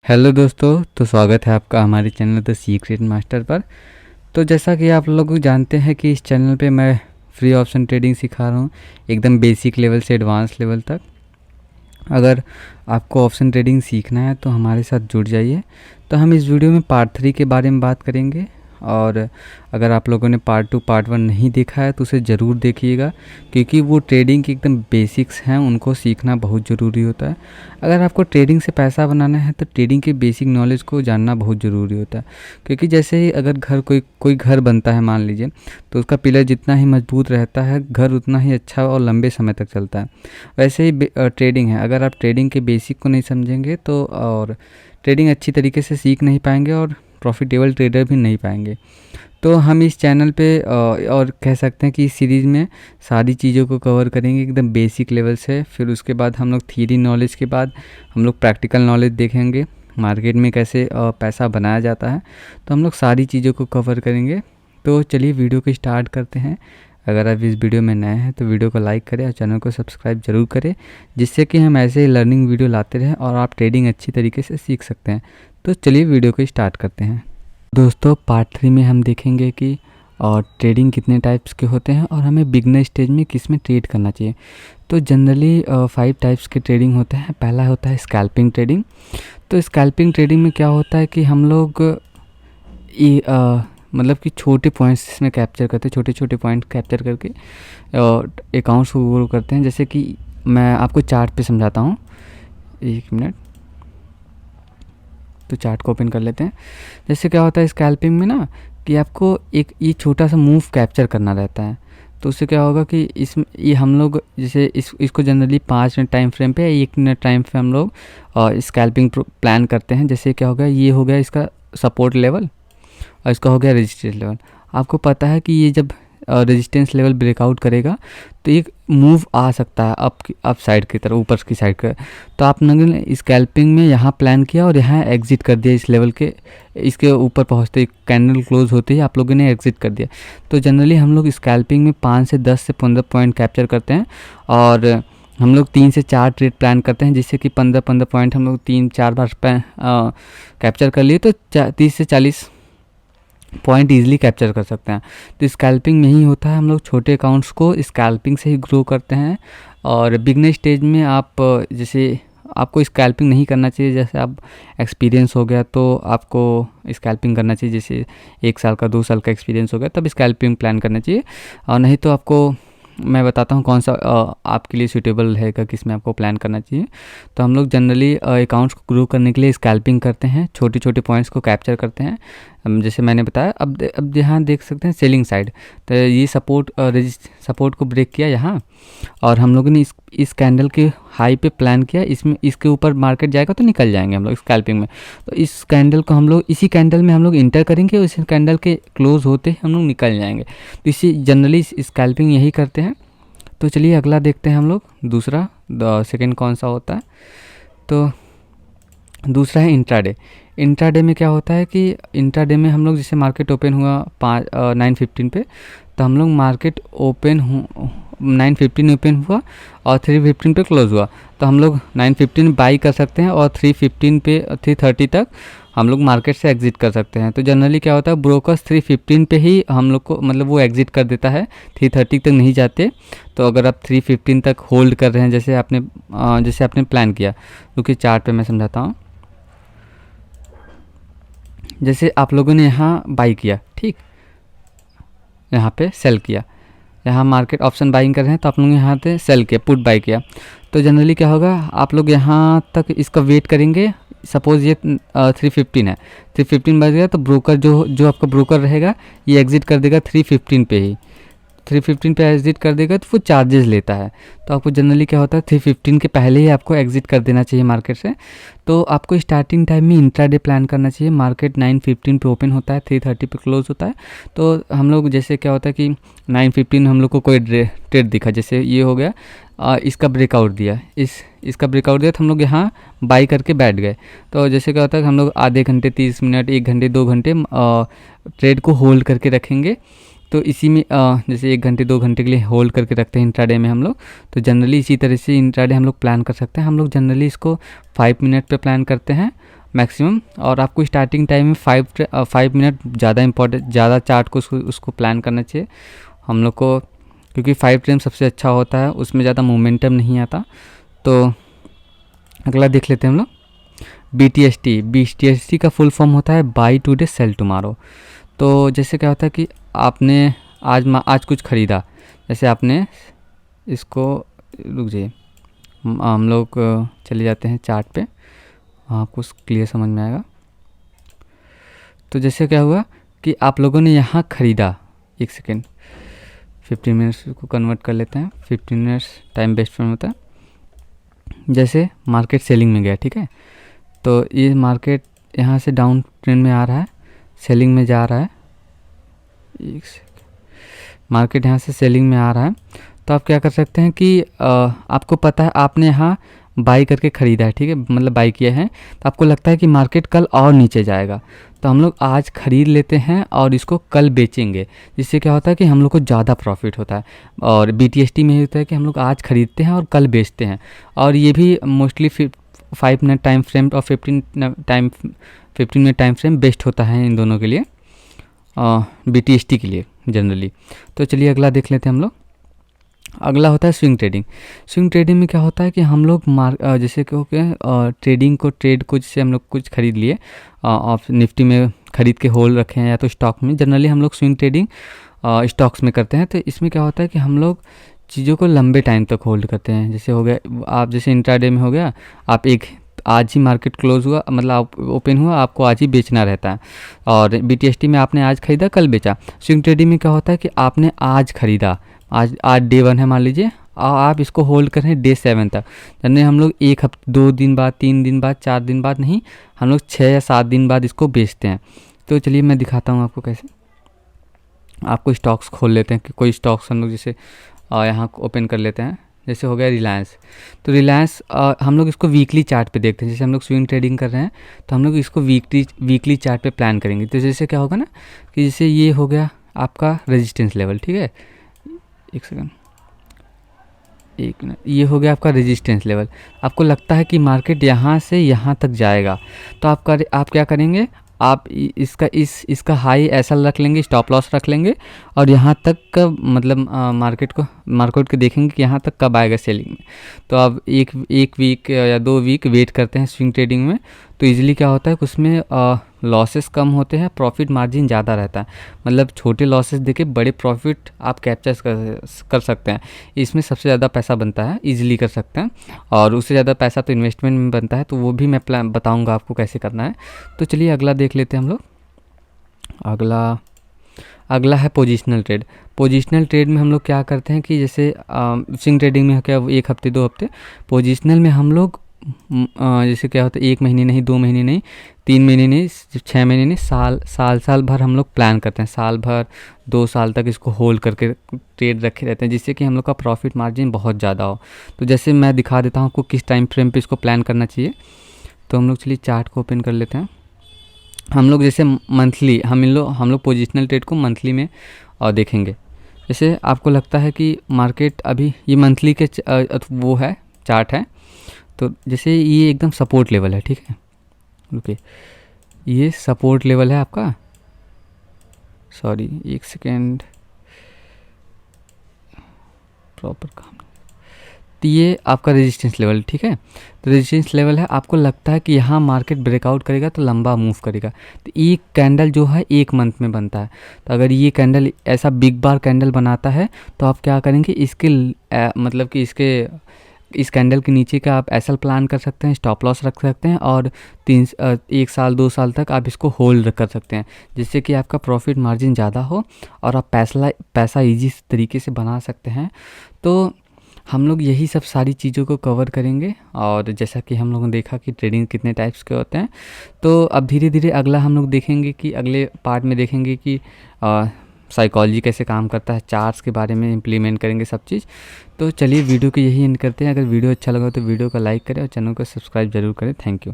Hello दोस्तों, तो स्वागत है आपका हमारे चैनल द सीक्रेट मास्टर पर। तो जैसा कि आप लोग जानते हैं कि इस चैनल पे मैं फ्री ऑप्शन ट्रेडिंग सिखा रहा हूँ, एकदम बेसिक लेवल से एडवांस लेवल तक। अगर आपको ऑप्शन ट्रेडिंग सीखना है तो हमारे साथ जुड़ जाइए। तो हम इस वीडियो में पार्ट 3 के बारे में बात करेंगे, और अगर आप लोगों ने पार्ट 2 पार्ट 1 नहीं देखा है तो उसे ज़रूर देखिएगा, क्योंकि वो ट्रेडिंग के एकदम बेसिक्स हैं, उनको सीखना बहुत ज़रूरी होता है। अगर आपको ट्रेडिंग से पैसा बनाना है तो ट्रेडिंग के बेसिक नॉलेज को जानना बहुत ज़रूरी होता है। क्योंकि जैसे ही अगर घर कोई घर बनता है मान लीजिए, तो उसका पिलर जितना ही मजबूत रहता है, घर उतना ही अच्छा और लंबे समय तक चलता है। वैसे ही ट्रेडिंग है, अगर आप ट्रेडिंग के बेसिक को नहीं समझेंगे तो और ट्रेडिंग अच्छी तरीके से सीख नहीं पाएंगे और प्रॉफिटेबल ट्रेडर भी नहीं पाएंगे। तो हम इस चैनल पे और कह सकते हैं कि इस सीरीज़ में सारी चीज़ों को कवर करेंगे एकदम बेसिक लेवल से। फिर उसके बाद हम लोग थ्योरी नॉलेज के बाद हम लोग प्रैक्टिकल नॉलेज देखेंगे, मार्केट में कैसे पैसा बनाया जाता है। तो हम लोग सारी चीज़ों को कवर करेंगे। तो चलिए वीडियो को स्टार्ट करते हैं। अगर आप इस वीडियो में नए हैं तो वीडियो को लाइक करें और चैनल को सब्सक्राइब जरूर करें, जिससे कि हम ऐसे लर्निंग वीडियो लाते रहें और आप ट्रेडिंग अच्छी तरीके से सीख सकते हैं। तो चलिए वीडियो को स्टार्ट करते हैं। दोस्तों, पार्ट 3 में हम देखेंगे कि और ट्रेडिंग कितने टाइप्स के होते हैं और हमें बिगनर स्टेज में किस में ट्रेड करना चाहिए। तो जनरली 5 टाइप्स के ट्रेडिंग होते हैं। पहला होता है स्कैल्पिंग ट्रेडिंग। तो स्कैल्पिंग ट्रेडिंग में क्या होता है कि हम लोग मतलब कि छोटे पॉइंट्स इसमें कैप्चर करते हैं, छोटे छोटे पॉइंट कैप्चर करके अकाउंट्स को ग्रो करते हैं। जैसे कि मैं आपको चार्ट पे समझाता हूँ, 1 मिनट। तो चार्ट को ओपन कर लेते हैं। जैसे क्या होता है स्कैल्पिंग में ना, कि आपको एक ये छोटा सा मूव कैप्चर करना रहता है। तो उससे क्या होगा कि ये हम लोग जैसे इसको जनरली 5 मिनट टाइम फ्रेम पे या 1 मिनट टाइम पे हम लोग स्कैल्पिंग प्लान करते हैं। जैसे क्या होगा, ये हो गया इसका सपोर्ट लेवल और इसका हो गया रेजिस्टेंस लेवल। आपको पता है कि ये जब रेजिस्टेंस लेवल ब्रेकआउट करेगा तो एक मूव आ सकता है अप साइड की तरफ, ऊपर की साइड का। तो आप लोगों ने स्कैल्पिंग में यहाँ प्लान किया और यहाँ एग्जिट कर दिया इस लेवल के, इसके ऊपर पहुँचते ही कैंडल क्लोज होते ही आप लोगों ने एग्जिट कर दिया। तो जनरली हम लोग स्कैल्पिंग में 5 से 10 से 15 पॉइंट कैप्चर करते हैं और हम लोग 3 से 4 ट्रेड प्लान करते हैं, जिससे कि 15-15 पॉइंट हम लोग 3-4 बार कैप्चर कर लिए तो 30 से 40 पॉइंट ईजिली कैप्चर कर सकते हैं। तो स्कैल्पिंग में ही होता है, हम लोग छोटे अकाउंट्स को स्कैल्पिंग से ही ग्रो करते हैं। और बिगनर स्टेज में आप जैसे आपको स्कैल्पिंग नहीं करना चाहिए, जैसे आप एक्सपीरियंस हो गया तो आपको स्कैल्पिंग करना चाहिए। जैसे 1 साल का 2 साल का एक्सपीरियंस हो गया तब स्कैल्पिंग प्लान करना चाहिए, और नहीं तो आपको मैं बताता हूँ कौन सा आपके लिए सूटेबल रहेगा, किस में आपको प्लान करना चाहिए। तो हम लोग जनरली अकाउंट्स को ग्रो करने के लिए स्कैल्पिंग करते हैं, छोटे छोटे पॉइंट्स को कैप्चर करते हैं। जैसे मैंने बताया, अब यहाँ देख सकते हैं सेलिंग साइड। तो ये सपोर्ट को ब्रेक किया यहाँ, और हम लोगों ने इस कैंडल के हाई पे प्लान किया, इसमें इसके ऊपर मार्केट जाएगा तो निकल जाएंगे हम लोग स्कैल्पिंग में। तो इस कैंडल को हम लोग इसी कैंडल में हम लोग इंटर करेंगे और इस कैंडल के क्लोज होते ही हम लोग निकल जाएंगे। तो इसी जनरली स्कैल्पिंग यही करते हैं। तो चलिए अगला देखते हैं हम लोग, दूसरा सेकेंड कौन सा होता है। तो दूसरा है इंट्राडे। इंट्राडे में क्या होता है कि इंट्राडे में हम लोग जैसे मार्केट ओपन हुआ 9:15 पे, तो हम लोग मार्केट 9:15 ओपन हुआ और 3:15 पे क्लोज हुआ, तो हम लोग 9:15 बाई कर सकते हैं और 3:15 पे 3:30 तक हम लोग मार्केट से एग्जिट कर सकते हैं। तो जनरली क्या होता है, ब्रोकर्स 3:15 पे ही हम लोग को मतलब वो एग्जिट कर देता है, 3:30 तक नहीं जाते। तो अगर आप 3:15 तक होल्ड कर रहे हैं, जैसे आपने प्लान किया, क्योंकि चार्ट पे मैं समझाता हूँ। जैसे आप लोगों ने यहाँ बाई किया, ठीक, यहाँ पे सेल किया, यहाँ मार्केट ऑप्शन बाइंग कर रहे हैं तो आप लोग यहाँ पे सेल किया, पुट बाई किया। तो जनरली क्या होगा, आप लोग यहाँ तक इसका वेट करेंगे। सपोज़ ये 3:15 है, 3:15 बज गया तो ब्रोकर जो आपका ब्रोकर रहेगा ये एग्जिट कर देगा 3:15 पे ही। 3:15 पे एग्जिट कर देगा तो वो चार्जेस लेता है। तो आपको जनरली क्या होता है, 3:15 के पहले ही आपको एग्जिट कर देना चाहिए मार्केट से। तो आपको स्टार्टिंग टाइम में इंट्राडे प्लान करना चाहिए। मार्केट 9:15 पे ओपन होता है, 3:30 पे क्लोज होता है। तो हम लोग जैसे क्या होता है कि 9:15 हम लोग को कोई ट्रेड दिखा, जैसे ये हो गया, इसका ब्रेकआउट दिया, इसका ब्रेकआउट दिया तो हम लोग यहाँ बाई करके बैठ गए। तो जैसे क्या होता है कि हम लोग आधे घंटे, 30 मिनट, 1 घंटे, 2 घंटे ट्रेड को होल्ड करके रखेंगे। तो इसी में जैसे 1 घंटे 2 घंटे के लिए होल्ड करके रखते हैं इंट्राडे में हम लोग। तो जनरली इसी तरह से इंट्राडे हम लोग प्लान कर सकते हैं। हम लोग जनरली इसको 5 मिनट पे प्लान करते हैं, मैक्सिमम। और आपको स्टार्टिंग टाइम में 5 मिनट ज़्यादा इंपॉर्टेंट, ज़्यादा चार्ट को उसको प्लान करना चाहिए हम लोग को, क्योंकि 5 टाइम सबसे अच्छा होता है, उसमें ज़्यादा मोमेंटम नहीं आता। तो अगला देख लेते हैं हम लोग, BTST का फुल फॉर्म होता है बाई टुडे सेल टुमारो। तो जैसे क्या होता है कि आपने आज कुछ ख़रीदा, जैसे आपने इसको, रुक जाइए, हम लोग चले जाते हैं चार्ट पे, आपको क्लियर समझ में आएगा। तो जैसे क्या हुआ कि आप लोगों ने यहाँ ख़रीदा, एक सेकेंड, 15 मिनट्स को कन्वर्ट कर लेते हैं, 15 मिनट्स टाइम बेस्ट फ्रेम होता है। जैसे मार्केट सेलिंग में गया, ठीक है, तो ये मार्केट यहाँ से डाउन ट्रेंड में आ रहा है, सेलिंग में जा रहा है, एक सेकेंड, मार्केट यहाँ से सेलिंग में आ रहा है। तो आप क्या कर सकते हैं कि आपको पता है आपने यहाँ बाई करके ख़रीदा है, ठीक है, मतलब बाई किया है, तो आपको लगता है कि मार्केट कल और नीचे जाएगा, तो हम लोग आज ख़रीद लेते हैं और इसको कल बेचेंगे, जिससे क्या होता है कि हम लोग को ज़्यादा प्रॉफिट होता है। और BTST में होता है कि हम लोग आज ख़रीदते हैं और कल बेचते हैं। और ये भी मोस्टली 5 मिनट टाइम फ्रेम और 15 मिनट टाइम फ्रेम बेस्ट होता है इन दोनों के लिए, BTST के लिए जनरली। तो चलिए अगला देख लेते हैं हम लोग। अगला होता है स्विंग ट्रेडिंग। स्विंग ट्रेडिंग में क्या होता है कि हम लोग जैसे कि ट्रेड को जैसे हम लोग कुछ खरीद लिए, निफ्टी में ख़रीद के होल्ड रखे हैं या तो स्टॉक में, जनरली हम लोग स्विंग ट्रेडिंग स्टॉक्स में करते हैं। तो इसमें क्या होता है कि हम लोग चीज़ों को लंबे टाइम तक होल्ड करते हैं। जैसे हो गया, आप जैसे इंट्राडे में हो गया, आप आज ही मार्केट क्लोज हुआ, मतलब आप ओपन हुआ, आपको आज ही बेचना रहता है। और BTST में आपने आज ख़रीदा कल बेचा। स्विंग ट्रेडिंग में क्या होता है कि आपने आज ख़रीदा, आज डे 1 है मान लीजिए, आप इसको होल्ड कर रहे हैं डे 7 तक। यानी हम लोग 1 हफ्ते, 2 दिन बाद, 3 दिन बाद, 4 दिन बाद नहीं, हम लोग 6 या 7 दिन बाद इसको बेचते हैं। तो चलिए मैं दिखाता हूँ आपको कैसे। आपको स्टॉक्स खोल लेते हैं कि कोई स्टॉक्स हम लोग जैसे यहाँ ओपन कर लेते हैं। जैसे हो गया रिलायंस, तो रिलायंस हम लोग इसको वीकली चार्ट पे देखते हैं। जैसे हम लोग स्विंग ट्रेडिंग कर रहे हैं तो हम लोग इसको वीकली चार्ट पे प्लान करेंगे। तो जैसे क्या होगा ना कि जैसे ये हो गया आपका रेजिस्टेंस लेवल, ठीक है, एक सेकंड, एक मिनट, ये हो गया आपका रेजिस्टेंस लेवल। आपको लगता है कि मार्केट यहाँ से यहाँ तक जाएगा, तो आप क्या करेंगे, आप इसका हाई ऐसा रख लेंगे, स्टॉप लॉस रख लेंगे, और यहाँ तक का मतलब मार्केट को देखेंगे कि यहाँ तक कब आएगा सेलिंग में। तो आप एक वीक या 2 वीक वेट करते हैं स्विंग ट्रेडिंग में, तो इजीली क्या होता है कि उसमें लॉसेस कम होते हैं, प्रॉफिट मार्जिन ज़्यादा रहता है। मतलब छोटे लॉसेस देके बड़े प्रॉफिट आप कैप्चर कर सकते हैं। इसमें सबसे ज़्यादा पैसा बनता है, इजीली कर सकते हैं, और उससे ज़्यादा पैसा तो इन्वेस्टमेंट में बनता है, तो वो भी मैं प्लान बताऊंगा आपको कैसे करना है। तो चलिए अगला देख लेते हैं हम लोग। अगला है पोजिशनल ट्रेड। पोजिशनल ट्रेड में हम लोग क्या करते हैं कि जैसे स्विंग ट्रेडिंग में क्या 1 हफ्ते 2 हफ्ते, पोजिशनल में हम लोग जैसे क्या होता है 1 महीने नहीं, 2 महीने नहीं, 3 महीने नहीं, 6 महीने नहीं, साल भर हम लोग प्लान करते हैं। साल भर 2 साल तक इसको होल्ड करके ट्रेड रखे रहते हैं, जिससे कि हम लोग का प्रॉफिट मार्जिन बहुत ज़्यादा हो। तो जैसे मैं दिखा देता हूँ आपको किस टाइम फ्रेम पे इसको प्लान करना चाहिए। तो हम लोग चलिए चार्ट को ओपन कर लेते हैं। हम लोग जैसे मंथली, हम लोग पोजिशनल ट्रेड को मंथली में देखेंगे। जैसे आपको लगता है कि मार्केट अभी ये मंथली के वो है, चार्ट है, तो जैसे ये एकदम सपोर्ट लेवल है, ठीक है, ओके, ये सपोर्ट लेवल है आपका, सॉरी एक सेकेंड, प्रॉपर काम, तो ये आपका रेजिस्टेंस लेवल, ठीक है। तो रेजिस्टेंस लेवल है, आपको लगता है कि यहाँ मार्केट ब्रेकआउट करेगा तो लंबा मूव करेगा, तो एक कैंडल जो है 1 मंथ में बनता है। तो अगर ये कैंडल ऐसा बिग बार कैंडल बनाता है तो आप क्या करेंगे, इसके मतलब कि इस कैंडल के नीचे का आप एसएल प्लान कर सकते हैं, स्टॉप लॉस रख सकते हैं, और 1 साल 2 साल तक आप इसको होल्ड कर सकते हैं, जिससे कि आपका प्रॉफिट मार्जिन ज़्यादा हो और आप पैसा ईजी तरीके से बना सकते हैं। तो हम लोग यही सब सारी चीज़ों को कवर करेंगे। और जैसा कि हम लोगों ने देखा कि ट्रेडिंग कितने टाइप्स के होते हैं, तो अब धीरे धीरे अगला हम लोग देखेंगे कि अगले पार्ट में देखेंगे कि साइकोलॉजी कैसे काम करता है, चार्ट्स के बारे में इम्प्लीमेंट करेंगे सब चीज़। तो चलिए वीडियो को यही एंड करते हैं। अगर वीडियो अच्छा लगा तो वीडियो को लाइक करें और चैनल को सब्सक्राइब जरूर करें। Thank you.